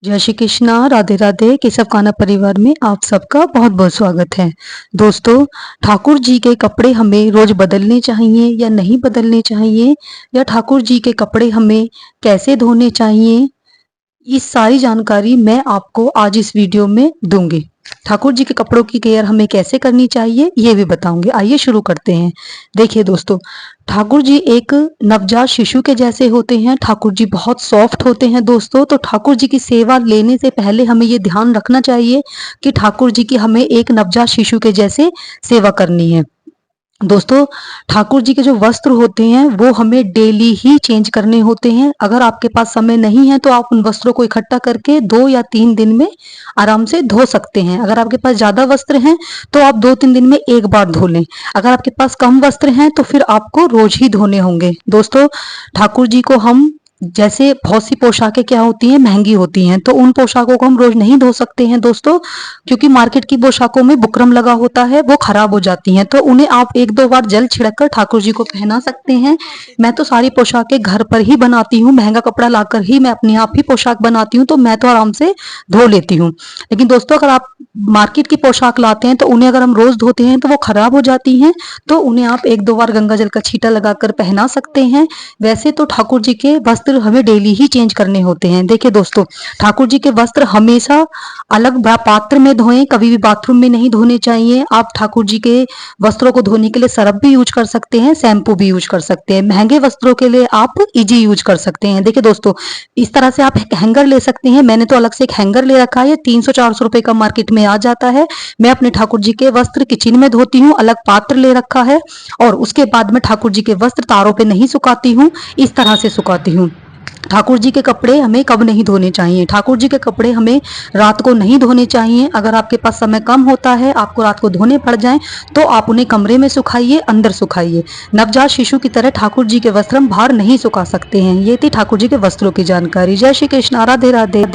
जय श्री कृष्णा, राधे राधे। केशव कान्हा परिवार में आप सबका बहुत बहुत स्वागत है। दोस्तों, ठाकुर जी के कपड़े हमें रोज बदलने चाहिए या नहीं बदलने चाहिए, या ठाकुर जी के कपड़े हमें कैसे धोने चाहिए, इस सारी जानकारी मैं आपको आज इस वीडियो में दूंगी। ठाकुर जी के कपड़ों की केयर हमें कैसे करनी चाहिए ये भी बताऊंगी। आइए शुरू करते हैं। देखिए दोस्तों, ठाकुर जी एक नवजात शिशु के जैसे होते हैं। ठाकुर जी बहुत सॉफ्ट होते हैं दोस्तों। तो ठाकुर जी की सेवा लेने से पहले हमें ये ध्यान रखना चाहिए कि ठाकुर जी की हमें एक नवजात शिशु के जैसे सेवा करनी है। दोस्तों, ठाकुर जी के जो वस्त्र होते हैं वो हमें डेली ही चेंज करने होते हैं। अगर आपके पास समय नहीं है तो आप उन वस्त्रों को इकट्ठा करके 2 या 3 दिन में आराम से धो सकते हैं। अगर आपके पास ज़्यादा वस्त्र हैं तो आप 2-3 दिन में एक बार धो लें। अगर आपके पास कम वस्त्र हैं तो फिर आपको रोज ही धोने होंगे। दोस्तों, ठाकुर जी को हम जैसे बहुत सी पोशाकें क्या होती हैं, महंगी होती हैं, तो उन पोशाकों को हम रोज नहीं धो सकते हैं दोस्तों, क्योंकि मार्केट की पोशाकों में बुकरम लगा होता है, वो खराब हो जाती हैं। तो उन्हें आप 1-2 बार जल छिड़क कर ठाकुर जी को पहना सकते हैं। मैं तो सारी पोशाकें घर पर ही बनाती हूँ, महंगा कपड़ा लाकर ही मैं अपने आप ही पोशाक बनाती हूँ, तो मैं तो आराम से धो लेती हूँ। लेकिन दोस्तों, अगर आप मार्केट की पोशाक लाते हैं तो उन्हें अगर हम रोज धोते हैं तो वो खराब हो जाती हैं। तो उन्हें आप 1-2 बार गंगा जल का छींटा लगाकर पहना सकते हैं। वैसे तो ठाकुर जी के वस्त्र हमें डेली ही चेंज करने होते हैं। देखिए दोस्तों, ठाकुर जी के वस्त्र हमेशा अलग पात्र में धोएं, कभी भी बाथरूम में नहीं धोने चाहिए। आप ठाकुर जी के वस्त्रों को धोने के लिए सरफ भी यूज कर सकते हैं, शैम्पू भी यूज कर सकते हैं। महंगे वस्त्रों के लिए आप इजी यूज कर सकते हैं। देखिए दोस्तों, इस तरह से आप हैंगर ले सकते हैं। मैंने तो अलग से एक हैंगर ले रखा है, 300-400 रुपए का मार्केट में आ जाता है। मैं अपने ठाकुर जी के वस्त्र किचन में धोती हूँ, अलग पात्र ले रखा है, और उसके बाद में ठाकुर जी के वस्त्र तारों पे नहीं सुखाती हूँ, इस तरह से सुखाती हूँ। ठाकुर जी के कपड़े हमें कब नहीं धोने चाहिए? ठाकुर जी के कपड़े हमें रात को नहीं धोने चाहिए। अगर आपके पास समय कम होता है, आपको रात को धोने पड़ जाएं, तो आप उन्हें कमरे में सुखाइए, अंदर सुखाइए। नवजात शिशु की तरह ठाकुर जी के वस्त्र हम बाहर नहीं सुखा सकते हैं। ये थी ठाकुर जी के वस्त्रों की जानकारी। जय श्री कृष्ण, राधे राधे।